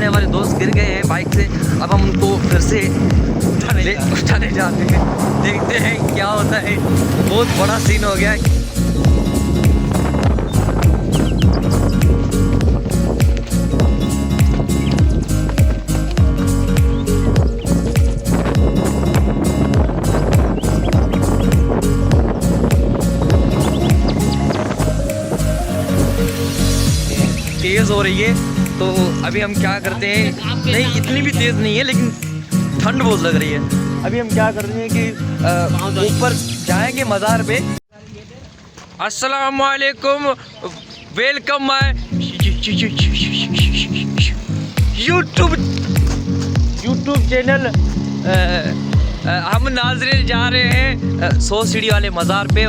सामने हमारे दोस्त गिर गए हैं बाइक से। अब हम उनको फिर से उठाने जाते हैं, देखते हैं क्या होता है। बहुत बड़ा सीन हो गया है। तेज़ हो रही है तो अभी हम क्या करते हैं, नहीं इतनी भी तेज़ नहीं है लेकिन ठंड बहुत लग रही है। अभी हम क्या करते हैं कि ऊपर जाएंगे मज़ार पे। अस्सलाम वालेकुम, वेलकम माय यूट्यूब चैनल। हम नाज़रीन जा रहे हैं 100 सीढ़ी वाले मज़ार पे।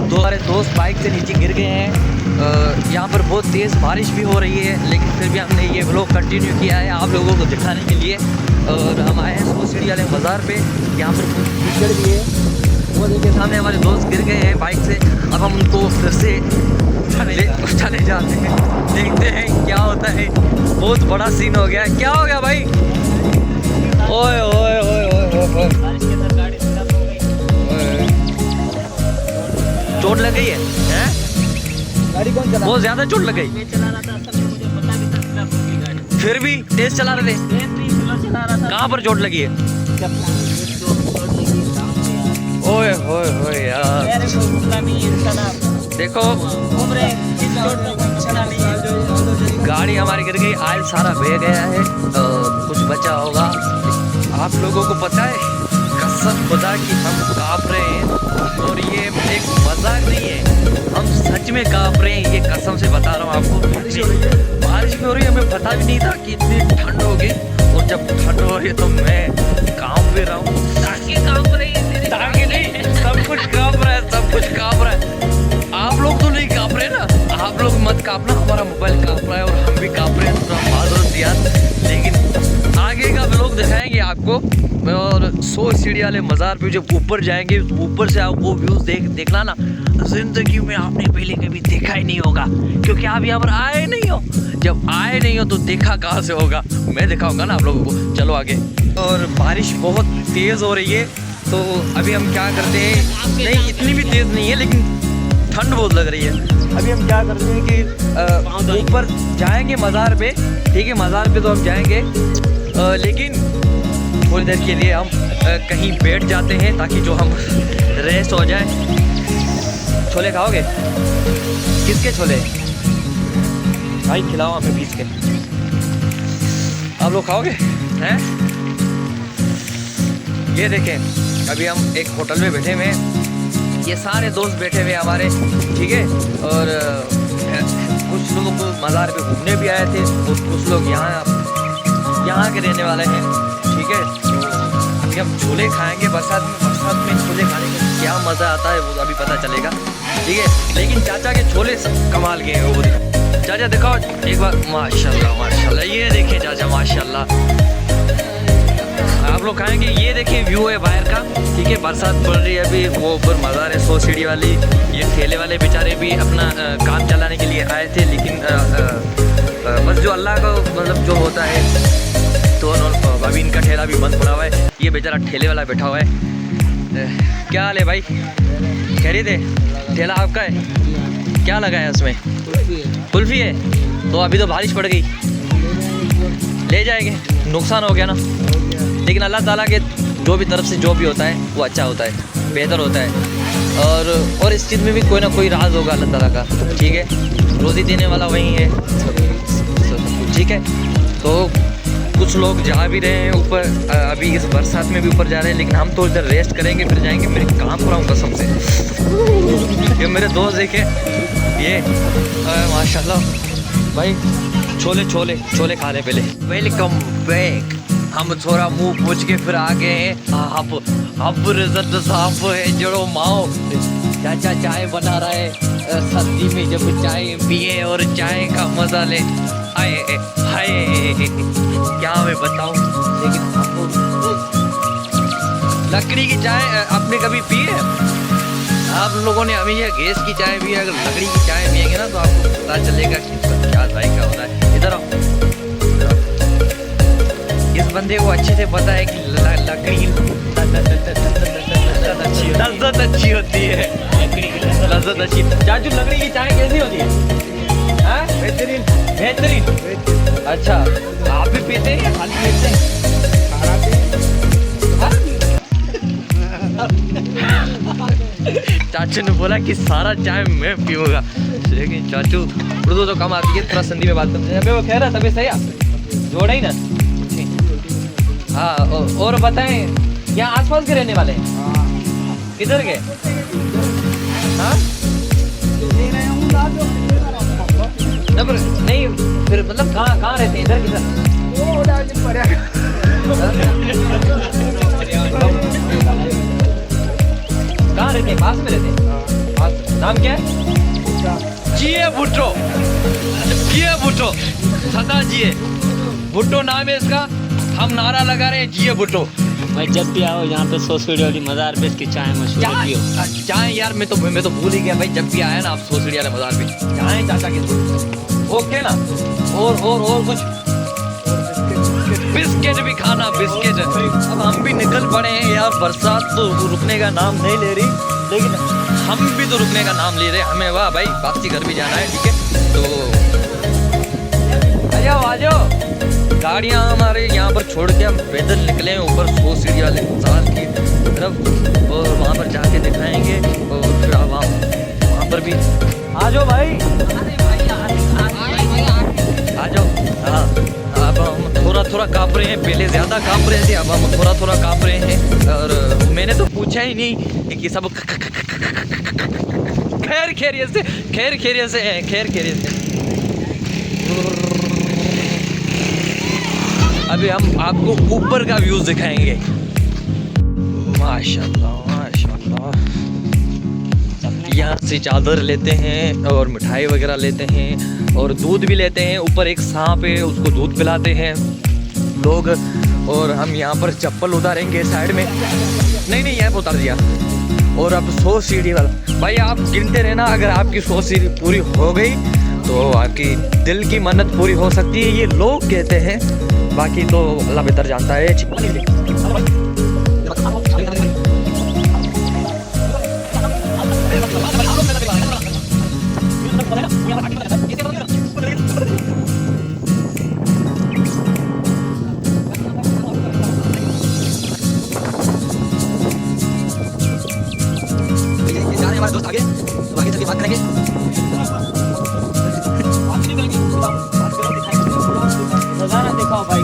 तो हमारे दोस्त बाइक से नीचे गिर गए हैं। यहाँ पर बहुत तेज़ बारिश भी हो रही है लेकिन फिर भी हमने ये व्लॉग कंटिन्यू किया है आप लोगों को दिखाने के लिए। और हम आए हैं 100 सीढ़ी वाले मज़ार पे। यहाँ पर कीचड़ भी है, वो देखिए सामने हमारे दोस्त गिर गए हैं बाइक से। अब हम उनको फिर से उठाने जाते हैं, देखते हैं क्या होता है। बहुत बड़ा सीन हो गया है। क्या हो गया भाई? ओए ओए ओए ओए, चोट लग गई है? गाड़ी कौन चला? बहुत ज्यादा चोट लग गई। मैं चला रहा था, असल में मुझे पता भी था खराब होगी गाड़ी। फिर भी तेज चला रहे थे? चला रहा था। कहाँ पर चोट लगी है? ओए होए होए यार, देखो गाड़ी हमारी गिर गई, आयल सारा बह गया है। कुछ बचा होगा। आप लोगों को पता है, कसम खुदा की हम काँप रहे हैं और ये एक मजाक नहीं है, हम सच में काँप रहे हैं। ये कसम से बता रहा हूँ आपको। बारिश भी हो रही है, हमें पता भी नहीं था कि इतनी ठंड होगी। और जब ठंड हो रही है तो मैं काँप भी रहा हूँ। काँप रही है, ताकि नहीं, सब कुछ काँप रहा है, सब कुछ काँप रहा है। आप लोग तो नहीं काँप रहे ना, आप लोग मत काँपना, हमारा मोबाइल काँप रहा है और हम भी काँप रहे हैं। थोड़ा माजूर दिया, लेकिन आगे का व्लॉग दिखाएंगे आपको। और 100 सीढ़ी वाले मज़ार पे जब ऊपर जाएंगे, ऊपर से आप वो व्यूज़ देखना ना, ज़िंदगी में आपने पहले कभी देखा ही नहीं होगा, क्योंकि आप यहाँ पर आए नहीं हो। जब आए नहीं हो तो देखा कहाँ से होगा? मैं दिखाऊंगा ना आप लोगों को। चलो आगे। और बारिश बहुत तेज़ हो रही है तो अभी हम क्या करते हैं, नहीं इतनी भी तेज़ नहीं है लेकिन ठंड बहुत लग रही है। अभी हम क्या करते हैं कि ऊपर जाएंगे मज़ार पे। ठीक है, मज़ार पे तो हम जाएंगे लेकिन थोड़ी देर के लिए हम कहीं बैठ जाते हैं ताकि जो हम रेस्ट हो जाए। छोले खाओगे? किसके छोले भाई? खिलाओ हमें पीस के। आप लोग खाओगे? हैं? ये देखें, अभी हम एक होटल में बैठे हुए हैं। ये सारे दोस्त बैठे हुए हमारे, ठीक है। और कुछ लोगों को मज़ार पे घूमने भी आए थे और कुछ लोग यहाँ के रहने वाले हैं, ठीक है। अभी हम छोले खाएंगे बरसात में छोले खाने का क्या मज़ा आता है वो अभी पता चलेगा, ठीक है। लेकिन चाचा के छोले कमाल के हैं। वो चाचा दिखाओ एक बार, माशाल्लाह माशाल्लाह। ये देखें चाचा, माशाल्लाह। आप लोग खाएंगे। ये देखिए व्यू है बाहर का, ठीक है। बरसात पड़ रही है अभी, वो ऊपर मज़ार है 100 सीढ़ी वाली। ये ठेले वाले बेचारे भी अपना काम चलाने के लिए आए थे, लेकिन बस जो अल्लाह का मतलब जो होता है, तो अभी इनका ठेला भी बंद पड़ा हुआ है। ये बेचारा ठेले वाला बैठा हुआ है। क्या हाल है भाई, खैरियत है? ठेला आपका है? क्या लगा है उसमें? कुल्फ़ी है। तो अभी तो बारिश पड़ गई, ले जाएंगे, नुकसान हो गया ना। लेकिन अल्लाह ताला के जो भी तरफ से जो भी होता है वो अच्छा होता है, बेहतर होता है। और इस चीज़ में भी कोई ना कोई राज होगा अल्लाह ताला का, ठीक है। रोज़ी देने वाला वही है, ठीक है। तो कुछ लोग जा भी रहे हैं ऊपर, अभी इस बरसात में भी ऊपर जा रहे हैं, लेकिन हम तो इधर रेस्ट करेंगे, फिर जाएंगे। मेरे काम कर रहा हूँ कसम से। ये मेरे दोस्त देखे, ये माशाल्लाह भाई, छोले छोले छोले खा रहे पहले। Welcome back. हम थोड़ा मुंह पूछ के फिर आ गए हैं। अब रिजल्ट साफ है, जड़ो माओ चाचा चाय बना रहा है सर्दी में, जब चाय पिए और चाय का मजा ले। आए हाय, क्या मैं बताऊं। लेकिन लकड़ी की चाय आपने कभी पी है? आप लोगों ने हमेशा गैस की चाय पी है, अगर लकड़ी की चाय पिएंगे ना तो आपको पता चलेगा कि क्या जायका हो रहा है। इधर आओ, इस बंदे को अच्छे से पता है कि लकड़ी की लज्जत अच्छी होती है, लज्जत अच्छी। चाचू लकड़ी की चाय कैसी होती है? बेहतरीन बेहतरीन। अच्छा, आप भी पीते हैं या खाली पीते हैं? चाचू ने बोला कि सारा चाय मैं पीऊंगा, लेकिन चाचू उर्दू तो कम आती है, थोड़ा सिंधी में बात करते हैं। वो कह रहा था सही आप जोड़ा ही ना। हाँ, और बताएं, यहाँ आसपास के रहने वाले हैं? किधर के? हाँ नहीं, फिर मतलब कहाँ रहते हैं? इधर किधर? कहाँ रहते हैं? पास में रहते हैं? नाम क्या है? जिए भुट्टो, जिए भुट्टो, सदा जिए भुट्टो नाम है इसका। हम नारा लगा रहे हैं जिए भुट्टो। भाई जब भी आओ यहाँ पे 100 सीढ़ी वाली मज़ार पे इसकी चाय मशहूर है। चाय यार, मैं तो भूल ही गया भाई। जब भी आया ना आप 100 सीढ़ी वाले मज़ार पे चाय चाचा के, ओके ना। और कुछ बिस्किट भी खाना, बिस्किट। अब हम भी निकल पड़े हैं यार, बरसात तो रुकने का नाम नहीं ले रही, लेकिन हम भी तो रुकने का नाम ले रहे हैं। हमें वाह भाई वापसी घर भी जाना है, ठीक है। तो आ जाओ, गाड़ियाँ हमारे यहाँ पर छोड़ के हम पैदल निकले हैं ऊपर 100 सीढ़ी वाले मज़ार की तरफ, और वहाँ पर जाके दिखाएंगे। और फिर अब वहाँ पर भी आ जाओ भाई, आ जाओ। हाँ, अब हम थोड़ा काँप रहे हैं, पहले ज़्यादा काँप रहे थे, अब हम थोड़ा काँप रहे हैं। और मैंने तो पूछा ही नहीं कि सब खैर खैरियत से है। अभी हम आपको ऊपर का व्यूज दिखाएंगे। माशाल्लाह माशाल्लाह। यहाँ से चादर लेते हैं और मिठाई वगैरह लेते हैं और दूध भी लेते हैं। ऊपर एक सांप है, उसको दूध पिलाते हैं लोग। और हम यहाँ पर चप्पल उतारेंगे साइड में, नहीं यहाँ पर उतार दिया। और अब 100 सीढ़ी वाला भाई, आप गिनते रहना, अगर आपकी 100 सीढ़ी पूरी हो गई तो आपकी दिल की मन्नत पूरी हो सकती है, ये लोग कहते हैं। बाकी तो अल्लाह बेहतर जानता है। हमारे दोस्त आगे, तो आगे चल के बात करेंगे। नज़ारा दिखाओ भाई,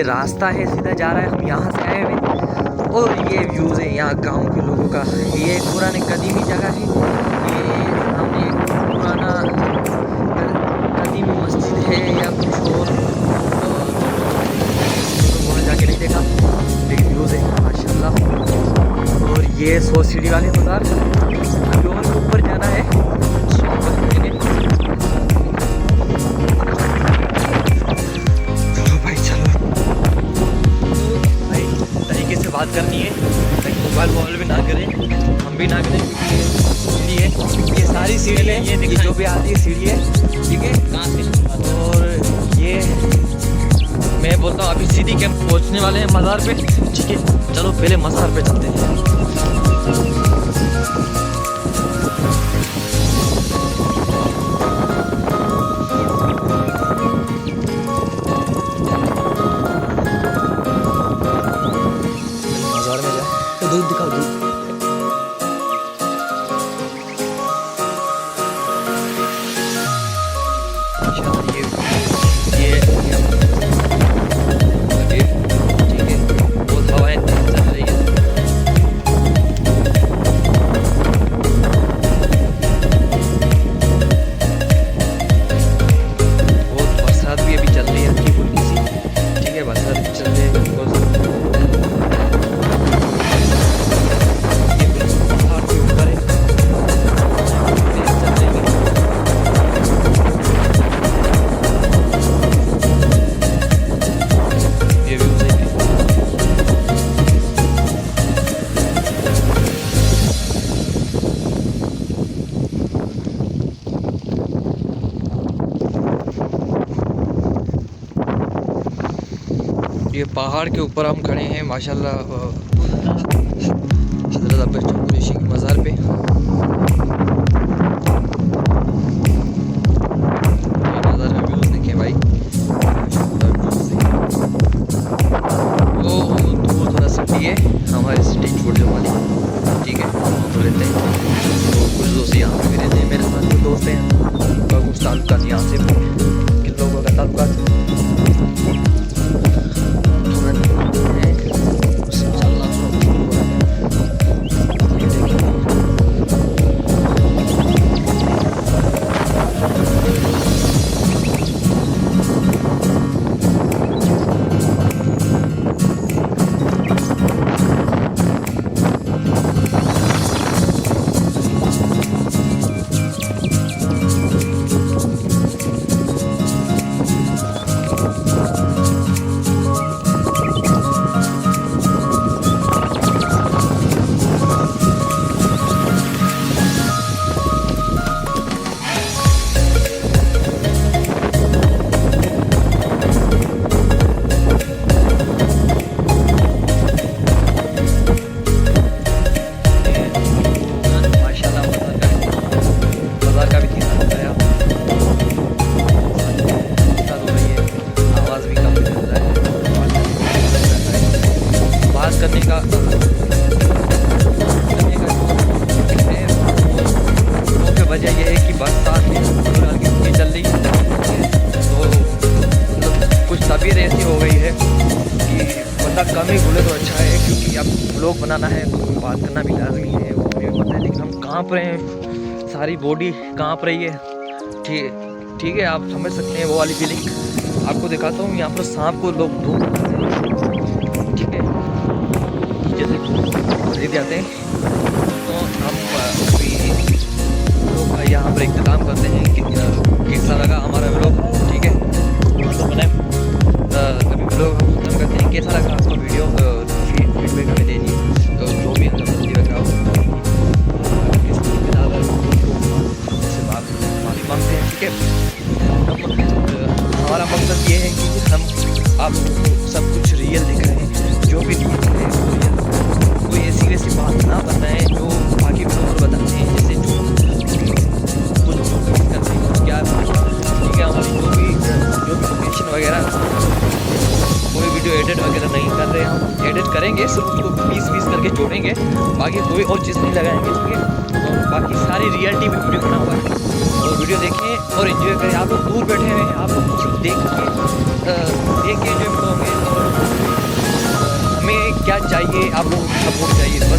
ये रास्ता है सीधा जा रहा है, हम यहाँ से आए हुए। और ये व्यूज़ है यहाँ गांव के लोगों का। ये एक पुरानी कदीमी जगह है, ये सामने एक पुराना कदीमी मस्जिद है या कुछ और, वहाँ जाके नहीं देखा, लेकिन व्यूज़ है माशाल्लाह। और ये 100 सीढ़ी वाले मज़ार, अभी और ऊपर जाना है, 100 पर चढ़ेंगे। चलो भाई चलो, भाई तरीके से बात करनी है, ताकि मोबाइल भी ना करें, हम भी ना करें, क्योंकि सीढ़ी है, ये सारी सीढ़ी है, ये जो भी आती है सीढ़ी है, ठीक है। और ये मैं बोलता हूँ अभी सीधी कैंप पहुँचने वाले हैं मज़ार पे, ठीक है। चलो पहले मज़ार पे चलते हैं। मज़ार में जाए तो दूध दिखाओ, दूध। ये पहाड़ के ऊपर हम खड़े हैं माशाल्लाह, हज़रत अब्बास कुरैशी की मज़ार पे। मज़ार का व्यूज़ देखें भाई, वो दूर थोड़ा सिटी है, हमारी सिटी छोटे वाली, ठीक है, वहाँ पर रहते हैं। तो कुछ दोस्त यहाँ पे भी रहते हैं, मेरे साथ कुछ दोस्त हैं, उनका कुछ ताल्लुकात यहाँ से भी, किन लोगों का ताल्लुकात वजह यह है कि बरसात में चल रही है, तो मतलब कुछ तबीयत ऐसी हो गई है कि बंदा कम ही बोले तो अच्छा है, क्योंकि अब व्लॉग बनाना है तो बात करना भी लाजमी है, वो हमें पता है। लेकिन हम काँप रहे हैं, सारी बॉडी काँप रही है, ठीक है, आप समझ सकते हैं वो वाली फीलिंग। आपको दिखाता हूँ, यहाँ पर सांप को लोग धूप, ठीक है, जैसे जाते हैं तो हम अभी लोग यहाँ पर इंतज़ाम करते हैं कि कैसा लगा हमारा व्लॉग, ठीक है। तो मैंने कभी व्लॉग हम खत्म करते हैं, कैसा लगा आपको वीडियो, फीडबैक हमें दीजिए, तो जो भी अंदर मुझे लगा उससे माफ़ी मांगते हैं, ठीक है। हमारा मकसद ये है कि हम आप लोगों को सब कुछ रियल दिखाएं, जो भी रियल है वो रियल, कोई ऐसी वैसी बात ना बताएं जो बाकी लोग बताते हैं, जैसे जो कुछ करते हैं क्या, ठीक है। हमारी जो भी लोकेशन वगैरह, कोई वीडियो एडिट वगैरह नहीं कर रहे, हम एडिट करेंगे, सिर्फ उसको 20-20 करके जोड़ेंगे, बाकी कोई और चीज़ नहीं लगाएंगे, ठीक है। और बाकी सारी रियलिटी में वीडियो बना हुआ है, और वीडियो देखें और एंजॉय करें। आप लोग दूर बैठे हुए हैं, आप लोग कुछ देख के एंजॉय करोगे, और चाहिए, आप लोगों को सपोर्ट चाहिए।